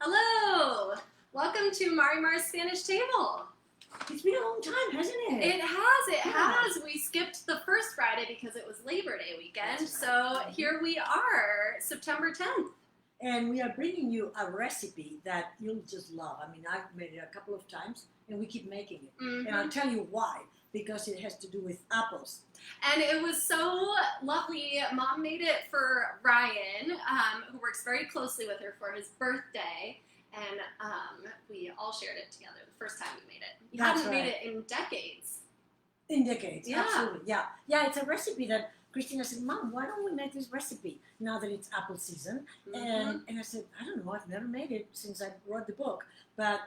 Hello! Welcome to Marimar's Spanish Table. It's been a long time, hasn't it? It has. We skipped the first Friday because it was Labor Day weekend, That's so right. here we are, September 10th. And we are bringing you a recipe that you'll just love. I mean, I've made it a couple of times, and we keep making it. Mm-hmm. And I'll tell you why. Because it has to do with apples. And it was so lovely. Mom made it for Ryan, who works very closely with her for his birthday. And we all shared it together the first time we made it. You That's hadn't made right. it in decades. In decades, Yeah. absolutely. Yeah, it's a recipe that Christina said, Mom, why don't we make this recipe now that it's apple season? Mm-hmm. And I said, I don't know, I've never made it since I wrote the book. But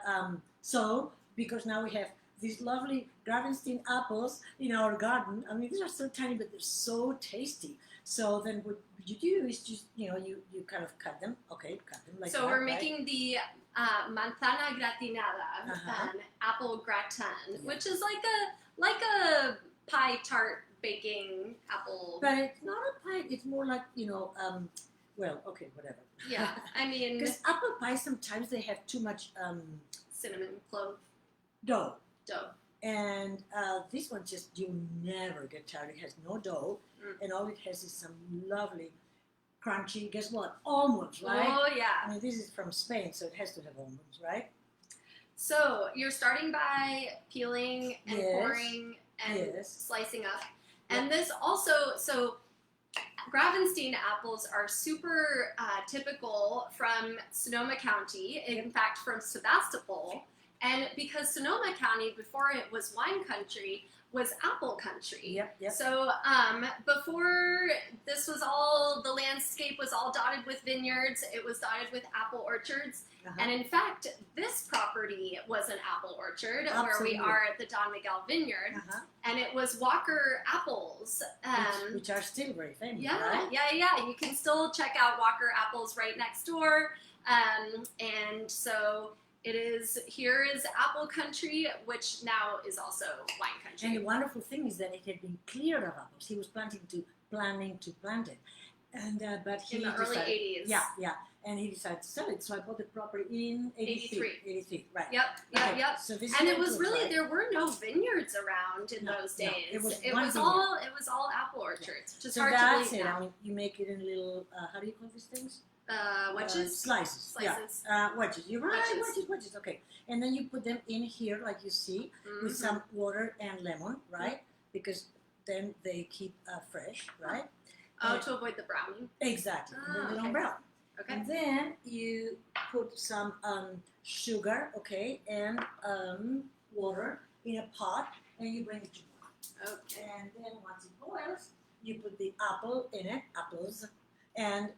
so, because now we have these lovely Gravenstein apples in our garden. I mean, these are so tiny, but they're so tasty. So then what you do is just, you kind of cut them. Okay, cut them like that. So we're right? making the manzana gratinada, apple gratin, which is like a pie tart baking apple. But it's not a pie. It's more like well, okay, whatever. Yeah, I mean, because apple pie sometimes they have too much cinnamon clove dough. And this one just you never get tired. It has no dough, and all it has is some lovely, crunchy. Guess what? Almonds, right? Oh yeah. I mean, this is from Spain, so it has to have almonds, right? So you're starting by peeling and Yes. pouring and Yes. slicing up, Yep. and this also so. Gravenstein apples are super typical from Sonoma County, in fact from Sebastopol, and because Sonoma County, before it was wine country, was apple country. Yep. So before this was all, the landscape was all dotted with vineyards, it was dotted with apple orchards, and in fact, this property was an apple orchard where we are at the Don Miguel Vineyard, and it was Walker apples. Which are still very famous, Yeah, right? yeah. You can still check out Walker apples right next door, and so here is apple country, which now is also wine country. And the wonderful thing is that it had been cleared of apples. He was planning to plant it, and but he in the early decided, 80s. Yeah, and he decided to sell it. So I bought the property in 83, right? Yep. Okay, so this And is it was what really like. there were no vineyards around in those days. It was all apple orchards. Which is So hard that's to it. believe now. I mean, you make it in little. How do you call these things? Wedges. Slices. Slices. Yeah. Wedges. You're right. Wedges. Wedges. Okay. And then you put them in here, like you see, with some water and lemon, right? Because then they keep fresh, right? To avoid the browning. Exactly. And then they don't brown. Okay. And then you put some sugar, okay, and water in a pot, and you bring it to boil. Okay. And then once it boils, you put the apple in it, apples, and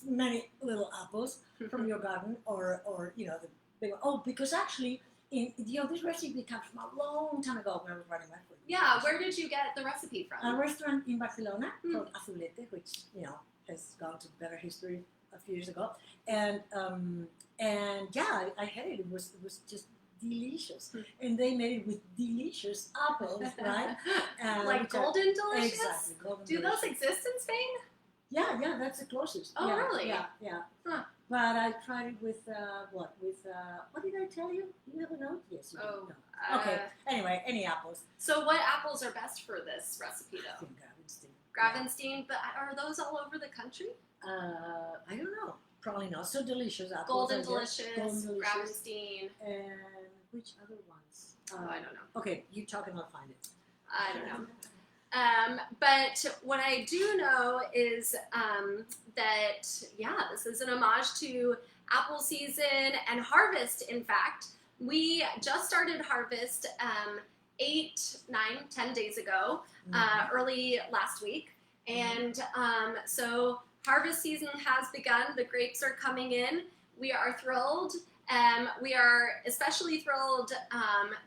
many little apples from your garden, or the big one. Oh, because actually, this recipe comes from a long time ago when I was running my food. Yeah, where did you get the recipe from? A restaurant in Barcelona called Azulete, which has gone to better history a few years ago, and yeah, I had it. It was just delicious, and they made it with delicious apples, right? Like golden delicious. Exactly, golden Do delicious. those exist in Spain? Yeah, that's the closest. Oh, yeah, really? Yeah. Huh. But I tried it with what? With what did I tell you? Do you have a note? Yes, you do. Oh, No. Okay. Anyway, any apples. So what apples are best for this recipe, I though? think Gravenstein. Gravenstein, but are those all over the country? I don't know. Probably not. So delicious apples. Golden Delicious, Golden Delicious. Gravenstein. And which other ones? I don't know. Okay, you talk and I'll find it. I don't know. But what I do know is that, this is an homage to apple season and harvest, in fact. We just started harvest 8, 9, 10 days ago, early last week. And so harvest season has begun. The grapes are coming in. We are thrilled. We are especially thrilled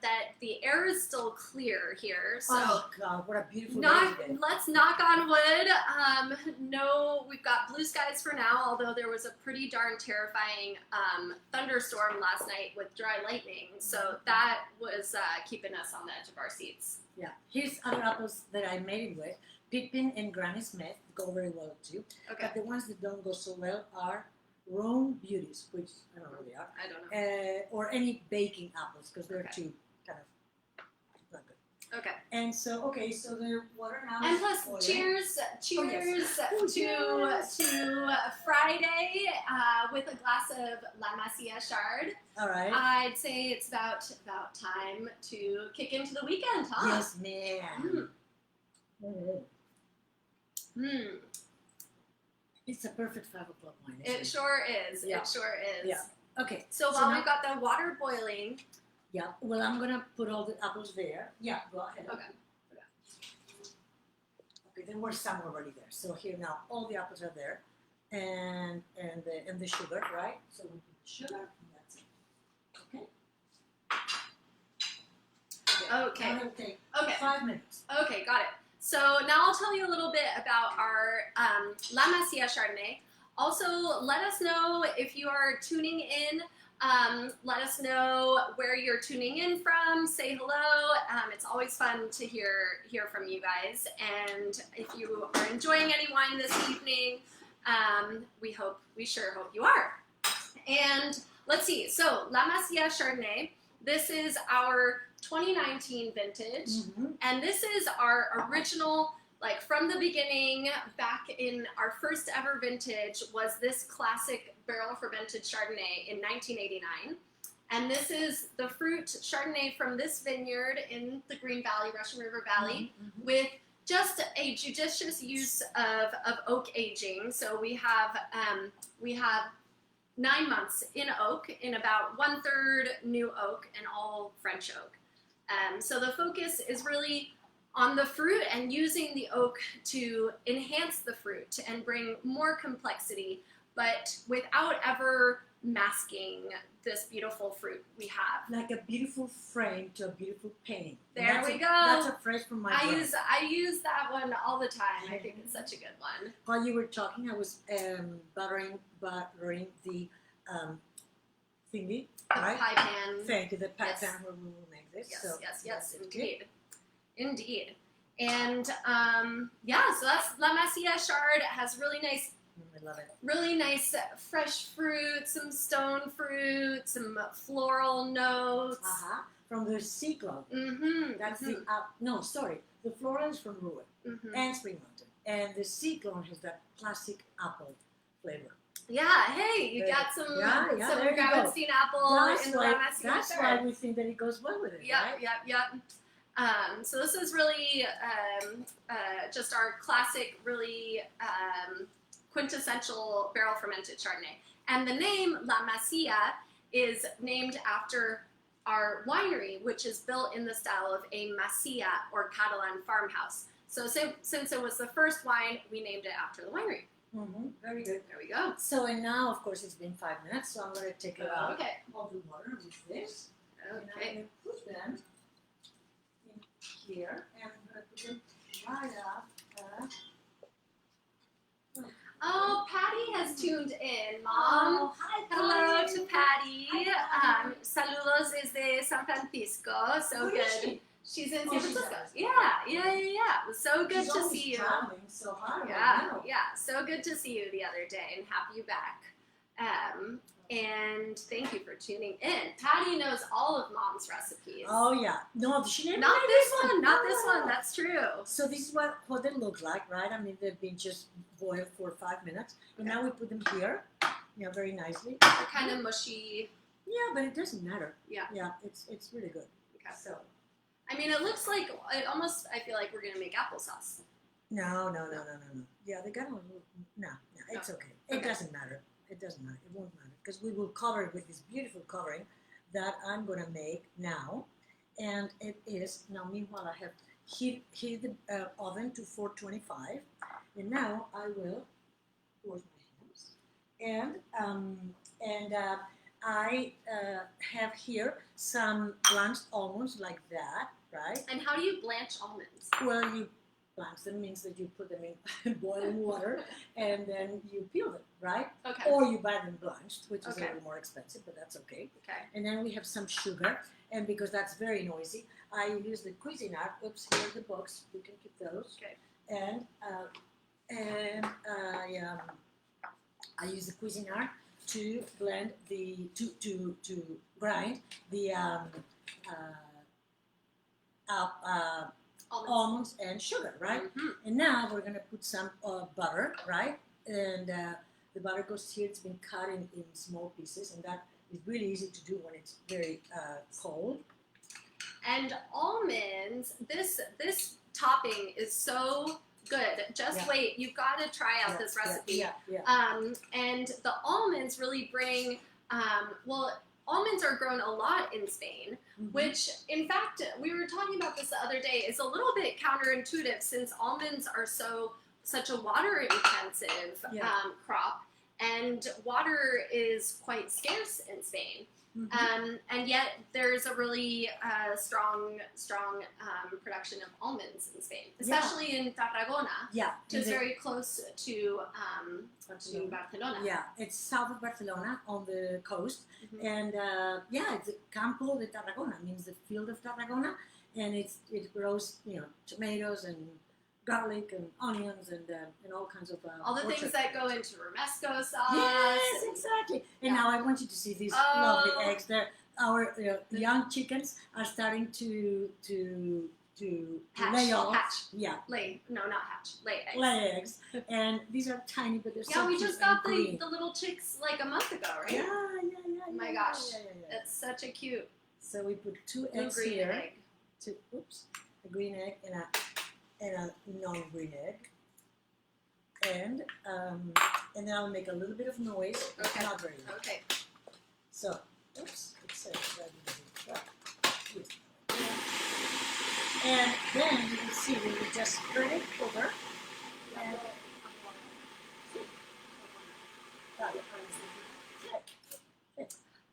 that the air is still clear here. So oh God, what a beautiful day today. let's knock on wood. No, we've got blue skies for now, although there was a pretty darn terrifying thunderstorm last night with dry lightning. So that was keeping us on the edge of our seats. Yeah, here's other apples that I made it with. Pippin and Granny Smith go very well too. Okay. But the ones that don't go so well are Rome Beauties, which I don't know what they are, I don't know. or any baking apples because they're Okay. too kind of not good. Okay. And so so the water now. And is plus, boiling. cheers Oh, yes. to Friday with a glass of La Masia Chard. All right. I'd say it's about time to kick into the weekend, huh? Yes, ma'am. Mm. It's a perfect 5 o'clock wine. It sure is. Yeah. It sure is. Yeah. Okay. So while we've got the water boiling. Yeah. Well, I'm gonna put all the apples there. Yeah. Go ahead. Okay. Okay. There were some already there. So here now, all the apples are there, and the sugar, right? So we put the sugar, and that's it. Okay. Okay. Now it'll take Okay. 5 minutes. Okay, got it. So now I'll tell you a little bit about our La Masia Chardonnay. Also, let us know if you are tuning in. Let us know where you're tuning in from. Say hello. It's always fun to hear from you guys. And if you are enjoying any wine this evening, we sure hope you are. And let's see. So La Masia Chardonnay. This is our 2019 vintage, and this is our original, like from the beginning, back in our first ever vintage was this classic barrel fermented Chardonnay in 1989. And this is the fruit Chardonnay from this vineyard in the Green Valley, Russian River Valley, with just a judicious use of oak aging. So we have 9 months in oak, in about 1/3 new oak and all French oak. So the focus is really on the fruit and using the oak to enhance the fruit and bring more complexity, but without ever masking this beautiful fruit we have. Like a beautiful frame to a beautiful painting. There we go. That's a phrase from my brain. I use that one all the time. I think it's such a good one. While you were talking, I was buttering the thingy, right? Pie pan. Thank you, the pie Yes. pan where we will make this. Yes, So yes, that's indeed. Indeed. And so that's La Masia Chard. It has really nice, I love it. really nice fresh fruit, some stone fruit, some floral notes. From the cyclone. That's the the floral is from Ruin and Spring Mountain, and the cyclone has that classic apple flavor. Yeah, hey, you got some there you go. Gravenstein apple in the La Masia That's Chard. why we think that it goes well with it, right? Yep. So this is really just our classic, really quintessential barrel fermented Chardonnay. And the name La Masia is named after our winery, which is built in the style of a Masia or Catalan farmhouse. So since it was the first wine, we named it after the winery. Very good. There we go. So and now, of course, it's been 5 minutes, so I'm going to take it out Okay. of the water with this. And I'm Okay. going to put them in here, and I'm going to put them right up. Oh, Patty has tuned in, Mom. Oh, hi, Hello Patty. to Patty. Hi, Patty. Saludos desde San Francisco. So Where is good. She's in San Oh, she's Francisco. out. Yeah. It was so good She's to always see you. traveling so hard Yeah, right now. so good to see you the other day and have you back. And thank you for tuning in. Patty knows all of Mom's recipes. Oh yeah, no, she never Not made this one, one. not this No. one. That's true. So this is what they look like, right? I mean, they've been just boiled for 5 minutes, and now we put them here, very nicely. They're kind of mushy. Yeah, but it doesn't matter. Yeah. Yeah, it's really good. Okay. So I mean, it looks like I feel like we're gonna make applesauce. no. Yeah, they got a little. No, it's okay. It Okay. doesn't matter. It doesn't matter. It won't matter because we will cover it with this beautiful covering that I'm gonna make now, and it is now. Meanwhile, I have heat the oven to 425, and now I will wash my hands, and I have here some blanched almonds like that, right? And how do you blanch almonds? Well, you blanch them means that you put them in boiling water and then you peel them, right? Okay. Or you buy them blanched, which is Okay. a little more expensive, but that's okay. Okay. And then we have some sugar, and because that's very noisy, I use the Cuisinart. Oops, here are the books. You can keep those. Okay. And I use the Cuisinart to blend to grind the almonds and sugar, right? Mm-hmm. And now we're gonna put some butter, right? And the butter goes here. It's been cut in small pieces, and that is really easy to do when it's very cold. And almonds, this topping is so good. Just wait, you've got to try out this recipe. And the almonds really bring, almonds are grown a lot in Spain, which, in fact, we were talking about this the other day, is a little bit counterintuitive since almonds are such a water-intensive crop, and water is quite scarce in Spain. And yet there's a really strong production of almonds in Spain, especially in Tarragona, which is very close to Barcelona. Yeah, it's south of Barcelona on the coast, and it's the Campo de Tarragona, means the field of Tarragona, and it grows tomatoes and garlic and onions and all kinds of all the things that go into romesco sauce. Yes, exactly. And now I want you to see these lovely eggs. Our young chickens are starting to lay off. Hatch. Yeah. Lay. No, not hatch. Lay eggs. Lay eggs. And these are tiny, but they're so we cute just got and the little chicks like a month ago, right? Yeah. Oh my gosh. That's such a cute. So we put 2 eggs green here. Egg. A green egg and a non-green egg, and then I'll make a little bit of noise. Okay. Not very loud. Okay. So, and then you can see we will just spread it over. And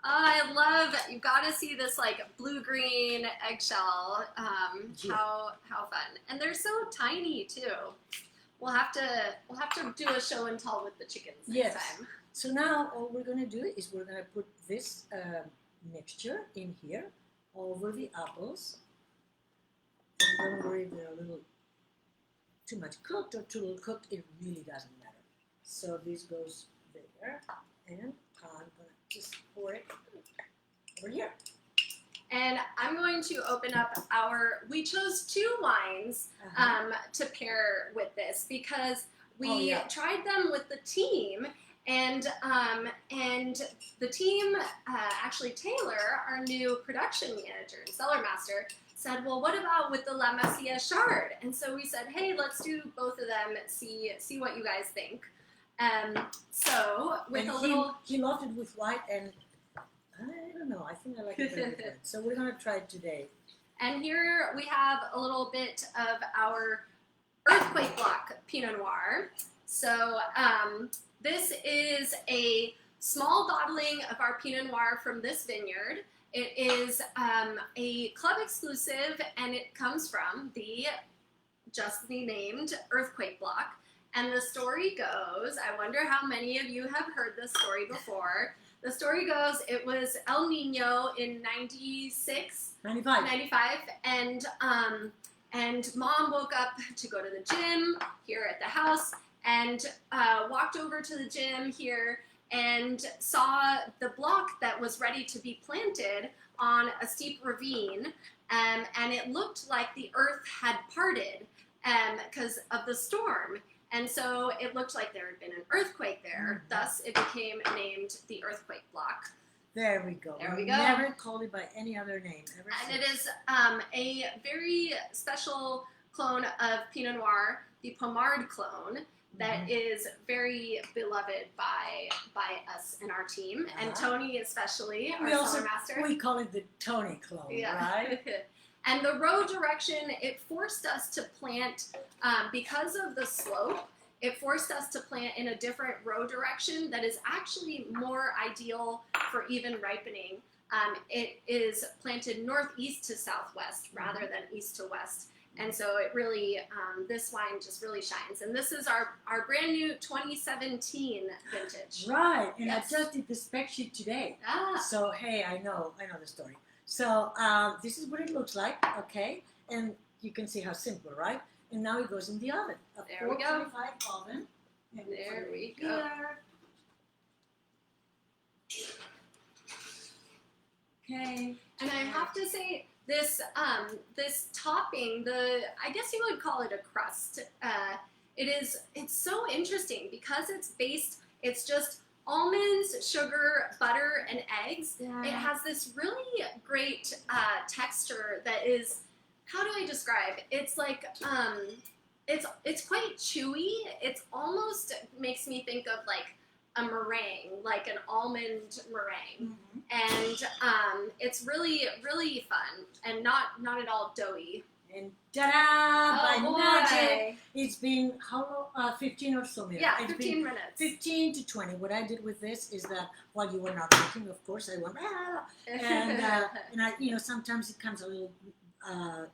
I love, you've got to see this like blue-green eggshell, how fun. And they're so tiny too. We'll have to do a show and tell with the chickens next time. So now all we're going to do is we're going to put this mixture in here over the apples. And don't worry if they're a little too much cooked or too little cooked, it really doesn't matter. So this goes there, and I'm going to just pour it over here. And I'm going to open up we chose 2 wines to pair with this because we tried them with the team, and the team, actually Taylor, our new production manager and cellar master, said, well, what about with the La Masia Chard? And so we said, hey, let's do both of them, see what you guys think. So with he loved it with white, and I don't know, I think I like it very good. So we're going to try it today. And here we have a little bit of our Earthquake Block Pinot Noir. So this is a small bottling of our Pinot Noir from this vineyard. It is a club exclusive, and it comes from the justly named Earthquake Block. And the story goes, I wonder how many of you have heard this story before. The story goes, it was El Nino in 95, and Mom woke up to go to the gym here at the house, and walked over to the gym here and saw the block that was ready to be planted on a steep ravine, and it looked like the earth had parted because of the storm. And so it looked like there had been an earthquake there. Thus, it became named the Earthquake Block. There we go. There we go. Never called it by any other name ever And since. it is a very special clone of Pinot Noir, the Pommard clone, that is very beloved by us and our team, and Tony especially, our cellar master. We call it the Tony clone, right? And the row direction, it forced us to plant, because of the slope, it forced us to plant in a different row direction that is actually more ideal for even ripening. It is planted northeast to southwest rather than east to west. And so it really, this wine just really shines. And this is our brand new 2017 vintage. Right, and I just did the spec sheet today. So, hey, I know the story. So, this is what it looks like, okay? And you can see how simple, right? And now it goes in the oven. There we go. 425 oven. And there we go. Okay. And I have to say, this this topping, I guess you would call it a crust. It's so interesting because it's just almonds, sugar, butter, and eggs. Yeah. It has this really great texture that is, how do I describe? It's like it's quite chewy. It's almost makes me think of like a meringue, like an almond meringue. And it's really, really fun and not at all doughy. And ta-da! Oh, By magic, it's been 15 or so minutes. Yeah, It's 15 been minutes. 15 to 20. What I did with this is that while you were not looking, of course, I went and I, sometimes it comes a little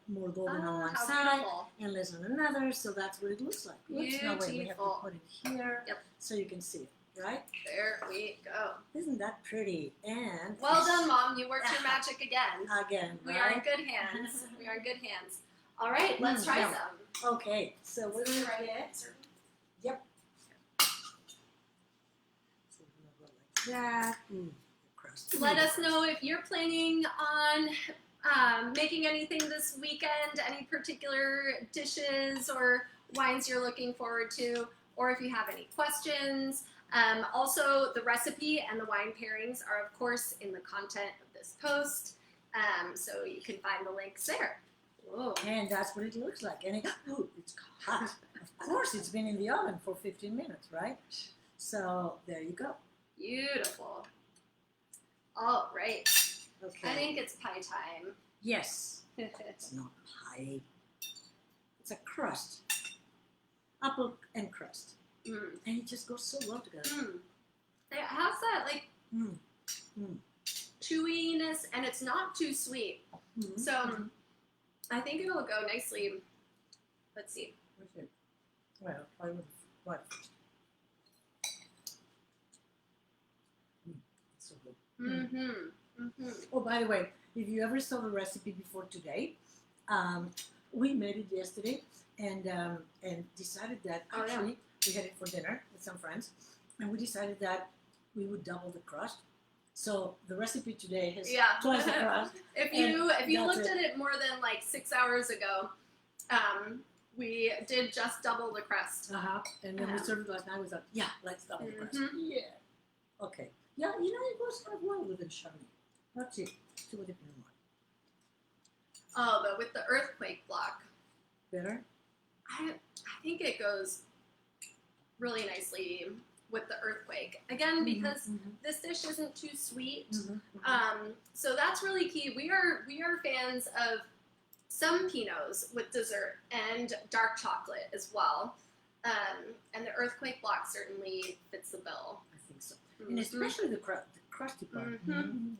more golden on one how side beautiful. and less on another, so that's what it looks like. Oops, no, wait, we have to Beautiful. put it here so you can see it, right? There we go. Isn't that pretty? And Well done, Mom. You worked your magic again. again, We right? are in good hands. We are in good hands. All right, let's try yeah. some. Okay, so we're gonna get. Yep. So we're gonna go like that. Crust. Let us know if you're planning on making anything this weekend, any particular dishes or wines you're looking forward to, or if you have any questions. Also, the recipe and the wine pairings are, of course, in the content of this post, so you can find the links there. Whoa. And that's what it looks like. And it's hot. Of course, it's been in the oven for 15 minutes, right? So there you go. Beautiful. All right. Okay. I think it's pie time. Yes. It's not pie. It's a crust. Apple and crust. Mm. And it just goes so well together. Mm. It has that like chewiness, and it's not too sweet. Mm-hmm. So I think it'll go nicely. Let's see. Well, I would. What? It's so good. Mm-hmm. Mm-hmm. Oh, by the way, if you ever saw the recipe before today, we made it yesterday and decided that actually we had it for dinner with some friends, and we decided that we would double the crust. So the recipe today has twice the crust. If you looked at it more than like 6 hours ago, we did just double the crust. And then we served it last night. We thought, yeah, let's double the crust. Yeah. Okay. Yeah, it goes kind of well with the Chardonnay. Let's see. See what it can do. Oh, but with the earthquake block, Better? I think it goes really nicely with the earthquake. Again, because this dish isn't too sweet. So that's really key. We are fans of some Pinots with dessert and dark chocolate as well. And the earthquake block certainly fits the bill. I think so. And especially the crusty part.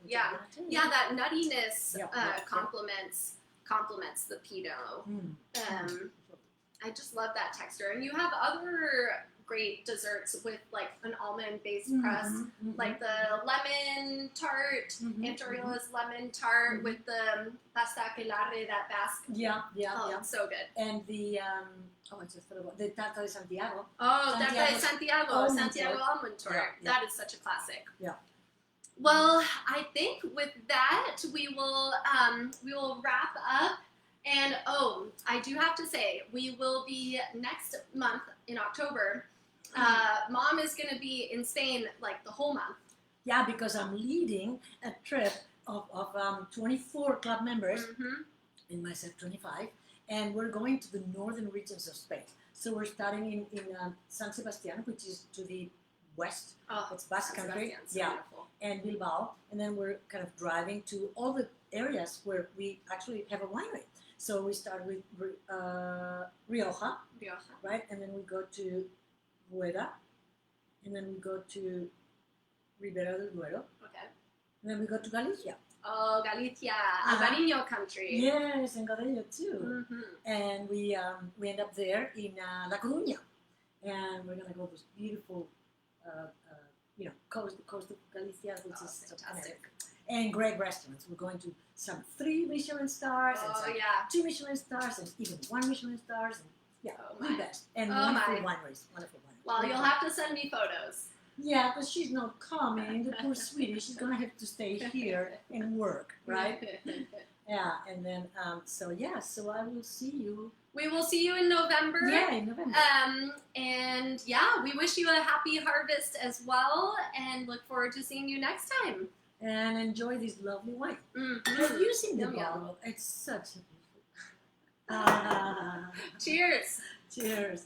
Yeah, that nuttiness complements the Pinot. I just love that texture. And you have other great desserts with like an almond-based crust, like the lemon tart, Aunt Oriola's lemon tart with the pasta aquelarre, that Basque. Yeah. It's so good. And the the tarta de Santiago. Oh, tarta de Santiago almond tart. Yeah. That is such a classic. Yeah. Well, I think with that we will wrap up. And I do have to say, we will be next month in October. Mom is going to be in Spain like the whole month. Yeah, because I'm leading a trip of 24 club members, and myself 25, and we're going to the northern regions of Spain. So we're starting in San Sebastian, which is to the west. It's Basque country. Wonderful. And Bilbao, and then we're kind of driving to all the areas where we actually have a winery. So we start with Rioja, right? And then we go to Rueda, and then we go to Ribera del Duero. Okay. And then we go to Galicia. Oh, Galicia, Alvarinho country. Yes, and Gadello too. And we end up there in La Coruña, and we're gonna go to this beautiful, coast of Galicia, which is so fantastic. And great restaurants. We're going to some 3 Michelin stars, and some 2 Michelin stars, and even 1 Michelin stars, and the best. And wonderful wineries. Well, you'll have to send me photos. Yeah, because she's not coming. The poor sweetie, she's gonna have to stay here and work, right? Yeah, and then so yeah, so I will see you. We will see you in November. Yeah, in November. And yeah, we wish you a happy harvest as well, and look forward to seeing you next time. And enjoy this lovely wine. Mm-hmm. Have you seen the Yum, yum. bottle? It's such a beautiful. Cheers. Cheers.